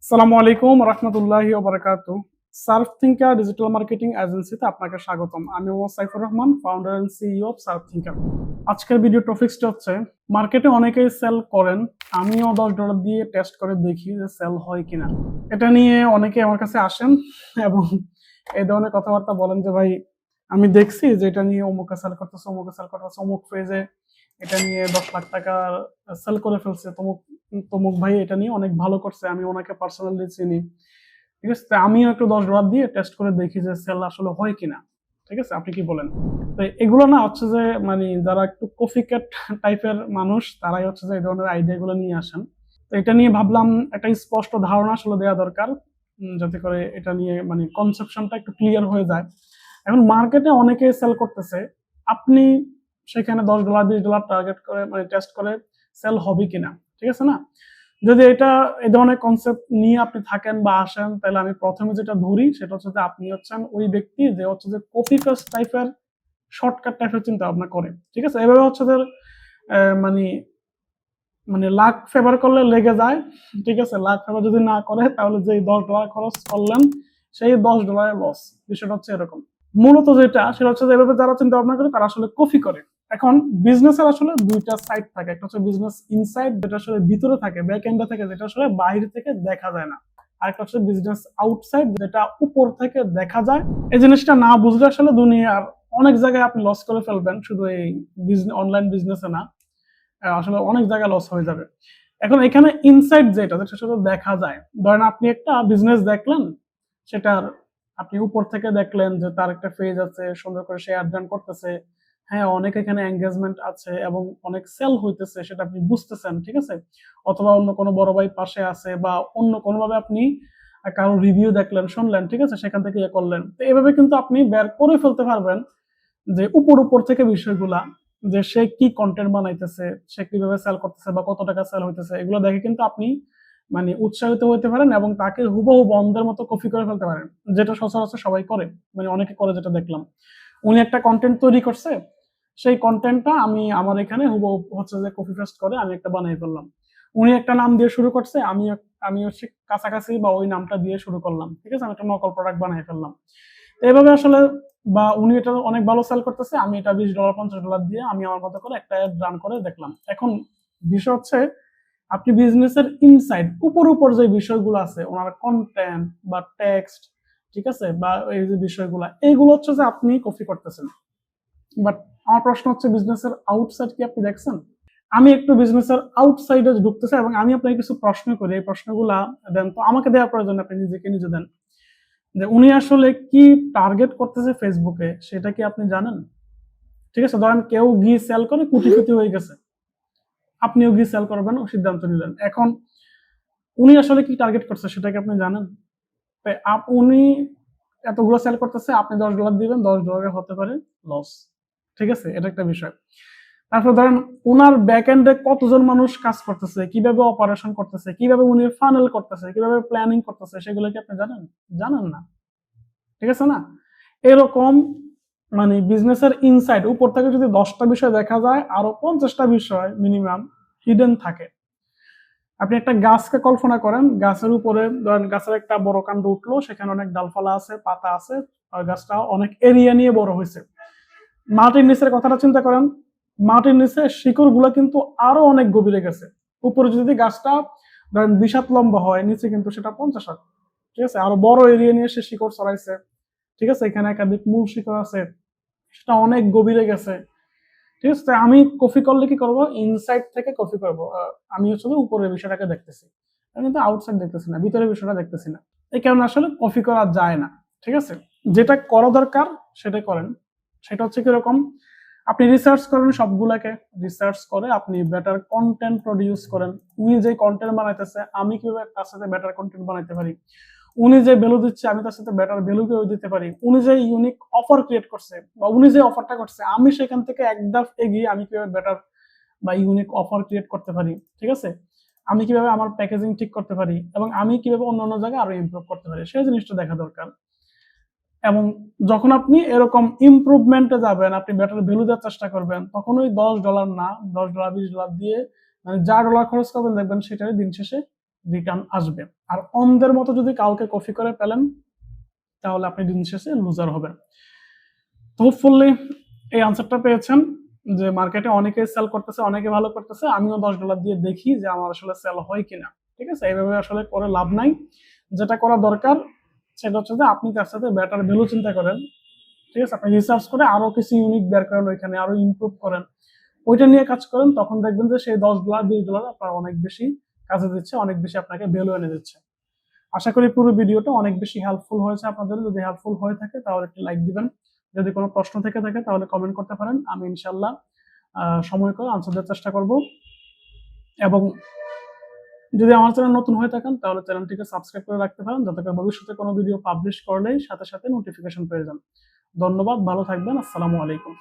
আসসালামু আলাইকুম রহমতুল্লাহি ওয়া বারাকাতুহু। সার্ফ থিঙ্কার ডিজিটাল মার্কেটিং এজেন্সিতে আপনাকে স্বাগতম। আমি Mohammad Saifur Rahman, founder and CEO of Surf Thinker. আজকের ভিডিও টপিকসটা হচ্ছে মার্কেটে অনেকেই সেল করেন, আমিও $10 দিয়ে টেস্ট করে দেখি যে সেল হয় কিনা। এটা নিয়ে অনেকে আমার কাছে আসেন এবং এই ধরনের কথাবার্তা বলেন যে ভাই আমি দেখছি যে এটা নিয়ে অমুকে সেল করতেছে, অমুকে সেল করতেছে, অমুক পেজে এটা নিয়ে 10 লাখ টাকা সেল করে ফেলছে, তমুক তমুক ভাই এটা নিয়ে অনেক ভালো করছে, আমি ওনাকে পার্সোনালি চিনি। ঠিক আছে, তো আমিও একটু $10 দিয়ে টেস্ট করে দেখি যে সেল আসলে হয় কিনা। ঠিক আছে, আপনি কি বলেন? তো এগুলো না হচ্ছে যে মানে যারা একটু কফি ক্যাট টাইপের মানুষ তারাই হচ্ছে যে এই ধরনের আইডিয়া গুলো নিয়ে আসেন। তো এটা নিয়ে ভাবলাম একটা স্পষ্ট ধারণা আসলে দেওয়া দরকার, যাতে করে এটা নিয়ে মানে কনসেপশনটা একটু ক্লিয়ার হয়ে যায়। এখন মার্কেটে অনেকে সেল করতেছে, আপনি সেখানে $10 $20 টার্গেট করে মানে টেস্ট করে সেল হবে কিনা, ঠিক আছে না? যদি এটা এই ধরনের কনসেপ্ট নিয়ে আপনি থাকেন বা আসেন, তাহলে আমি প্রথমে যেটা ধরি সেটা হচ্ছে যে আপনি হচ্ছেন ওই ব্যক্তি যে হচ্ছে যে কপি পেস্ট টাইপের শর্টকাট টাইপের চিন্তা ভাবনা করে। ঠিক আছে, এভাবে হচ্ছে যে মানে মানে লাখ ফেভার করলে লেগে যায়। ঠিক আছে, লাখ ফেভার যদি না করে তাহলে যে $10 খরচ করলেন সেই $10 লস। বিষয়টা হচ্ছে এরকম। মূলত যেটা সেটা হচ্ছে যে এভাবে যারা চিন্তা ভাবনা করে তারা আসলে কপি করে। এখন বিজনেসের আসলে দুইটা সাইড থাকে, একটা হচ্ছে বিজনেস ইনসাইড যেটা আসলে ভিতরে থাকে, ব্যাক এন্ডে থাকে, যেটা আসলে বাইরে থেকে দেখা যায় না। আরেকটা হচ্ছে বিজনেস আউটসাইড যেটা উপর থেকে দেখা যায়। এই জিনিসটা না বুঝলে আসলে দুনিয়ার অনেক জায়গায় আপনি লস করে ফেলবেন, শুধু এই অনলাইন বিজনেসে না, আসলে অনেক জায়গায় লস হয়ে যাবে। এখন এখানে ইনসাইড যেটা শুধু দেখা যায়, ধরেন আপনি একটা বিজনেস দেখলেন, সেটার আপনি উপর থেকে দেখলেন যে তার একটা পেজ আছে, সুন্দর করে সে আর্ন করতেছে, হ্যাঁ অনেক এখানে এঙ্গেজমেন্ট আছে এবং অনেক সেল হইতেছে, সেটা আপনি বুঝতেছেন। ঠিক আছে, অথবা অন্য কোনো বড় ভাই পাশে আছে বা অন্য কোনোভাবে আপনি কারো রিভিউ দেখলেন, শুনলেন, ঠিক আছে, সেখান থেকে ইয়ে করলেন। তো এভাবে কিন্তু আপনি বের করে ফেলতে পারবেন যে উপর উপর থেকে বিষয়গুলা, যে সে কি কন্টেন্ট বানাইতেছে, সে কিভাবে সেল করতেছে বা কত টাকা সেল হইতেছে, এগুলো দেখে কিন্তু আপনি মানে উৎসাহিত হইতে পারেন এবং তাকে হুবহু অন্ধের মতো কপি করে ফেলতে পারেন, যেটা সচরাচর সবাই করে, মানে অনেকে করে, যেটা দেখলাম। উনি একটা কন্টেন্ট তৈরি করছে, সেই কন্টেন্টটা আমি আমার এখানে হুবহু হচ্ছে যে কপি পেস্ট করে আমি একটা বানিয়ে ফেললাম। উনি একটা নাম দিয়ে শুরু করছে, আমি হচ্ছে কাছাকাছি বা ওই নামটা দিয়ে শুরু করলাম। ঠিক আছে, আমি একটা নকল প্রোডাক্ট বানিয়ে ফেললাম। তো এভাবে আসলে বা উনি এটা অনেক ভালো সেল করতেছে, আমি এটা $20 $50 দিয়ে আমি আমার মতো করে একটা অ্যাড রান করে দেখলাম। এখন বিষয় হচ্ছে আপনি বিজনেসের ইনসাইড উপর উপর যে বিষয়গুলো আছে, ওনার কন্টেন্ট বা টেক্সট, ঠিক আছে, বা এই যে বিষয়গুলো, এইগুলো হচ্ছে যে আপনি কপি করতেছেন। বাট আমার প্রশ্ন হচ্ছে বিজনেসের আউটসাইড কি আপনি দেখছেন? আমি একটু বিজনেসের আউটসাইডে ঢুকতেছি এবং আমি আপনাকে কিছু প্রশ্ন করি, এই প্রশ্নগুলা দেন তো আমাকে দেওয়ার প্রয়োজন, আপনি নিজেকে নিজে দেন যে উনি আসলে কি টার্গেট করতেছে ফেসবুকে, সেটা কি আপনি জানেন? ঠিক আছে, ধরেন কেউ ঘি সেল করে কোটিপতি হয়ে গেছে, আপনিও ঘি সেল করবেন ও সিদ্ধান্ত নিলেন। এখন উনি আসলে কি টার্গেট করছে সেটা কি আপনি জানেন? উনি এতগুলো সেল করতেছে, আপনি $10 দিবেন, $10 হতে পারে লস। ঠিক আছে, এটা একটা বিষয়। তারপর ধরেন উনার ব্যাক এন্ডে কতজন মানুষ কাজ করতেছে, কিভাবে অপারেশন করতেছে, কিভাবে উনি ফানেল করতেছে, কিভাবে প্ল্যানিং করতেছে, সেগুলো কি আপনি জানেন? জানেন না। ঠিক আছে না? এরকম মানে বিজনেসের ইনসাইড উপর থেকে যদি 10টা বিষয় দেখা যায়, আরো 50টা বিষয় মিনিমাম হিডেন থাকে। আপনি একটা গাছকে কল্পনা করেন, গাছের উপরে ধরেন গাছের একটা বড় কাণ্ড উঠলো, সেখানে অনেক ডালপালা আছে, পাতা আছে, আর গাছটা অনেক এরিয়া নিয়ে বড় হয়েছে। মাটির নিচের কথাটা চিন্তা করেন, মাটির নিচে শিকড় গুলা কিন্তু আরো অনেক গভীরে গেছে। উপরে যদি গাছটা ধরেন 20 হাত লম্বা হয়, নিচে কিন্তু সেটা 50 হাত। ঠিক আছে, আরো বড় এরিয়া নিয়ে সে শিকড় ছড়াইছে। ঠিক আছে, এখানে একাধিক মূল শিকড় আছে, সেটা অনেক গভীরে গেছে। ঠিক আছে, আমি কপি করলে কি করব, ইনসাইড থেকে কপি করব। আমি হচ্ছে উপরের বিষয়টাকে দেখতেছি, আমি কিন্তু আউটসাইড দেখতেছি না, ভিতরের বিষয়টা দেখতেছি না। এই কারণে আসলে কপি করা যায় না। ঠিক আছে, যেটা করা দরকার সেটাই করেন। সেটা হচ্ছে কিরকম, আপনি রিসার্চ করেন, সবগুলাকে রিসার্চ করে আপনি বেটার কন্টেন্ট প্রডিউস করেন। উনি যে কন্টেন্ট বানাইতেছে, আমি কিভাবে তার সাথে বেটার কন্টেন্ট বানাইতে পারি, উনি যে ভ্যালু দিচ্ছে আমি তার সাথে বেটার ভ্যালু কেউ দিতে পারি, উনি যে ইউনিক অফার ক্রিয়েট করছে বা উনি যে অফারটা করছে, আমি সেখান থেকে এক ধাপ এগিয়ে আমি কিভাবে বেটার বা ইউনিক অফার ক্রিয়েট করতে পারি। ঠিক আছে, আমি কিভাবে আমার প্যাকেজিং ঠিক করতে পারি এবং আমি কিভাবে অন্যান্য জায়গায় আরো ইমপ্রুভ করতে পারি, সেই জিনিসটা দেখা দরকার। এবং যখন আপনি এরকম ইমপ্রুভমেন্টে যাবেন, আপনি বেটার ভ্যালু দেওয়ার চেষ্টা করবেন, তখন ওই $10 না, $10 $20 দিয়ে মানে যা ডলার খরচ করবেন দেখবেন সেটাই দিন শেষে রিটার্ন আসবে। আর অন্ধের মতো যদি কাউকে কপি করে পেলেন তাহলে আপনি দিন শেষে লুজার হবেন। হোপফুলি এই আনসারটা পেয়েছেন যে মার্কেটে অনেকে সেল করতেছে, অনেকে ভালো করতেছে, আমিও $10 দিয়ে দেখি যে আমার আসলে সেল হয় কিনা। ঠিক আছে, এইভাবে আসলে করে লাভ নাই। যেটা করা দরকার সেটা হচ্ছে যে আপনি তার সাথে বেটার ভ্যালু চিন্তা করেন। ঠিক আছে, আপনি রিসার্চ করে আরো কিছু ইউনিক বের করেন, ওইখানে আরো ইমপ্রুভ করেন, ওইটা নিয়ে কাজ করেন, তখন দেখবেন যে সেই $10 $20 আপনার অনেক বেশি কাজে দিচ্ছে, অনেক বেশি আপনাকে ভ্যালু এনে দিচ্ছে। আশা করি পুরো ভিডিওটা অনেক বেশি হেল্পফুল হয়েছে আপনাদের। যদি হেল্পফুল হয়ে থাকে তাহলে একটি লাইক দিবেন। যদি কোনো প্রশ্ন থেকে থাকে তাহলে কমেন্ট করতে পারেন, আমি ইনশাল্লাহ সময় করে আনসার দেওয়ার চেষ্টা করব। এবং যদি আমার চ্যানেল নতুন হয়ে থাকেন তাহলে চ্যানেলটিকে সাবস্ক্রাইব করে রাখতে পারেন, যাতে করে ভবিষ্যতে কোনো ভিডিও পাবলিশ করলেই সাথে সাথে নোটিফিকেশন পেয়ে যান। ধন্যবাদ, ভালো থাকবেন, আসসালামু আলাইকুম।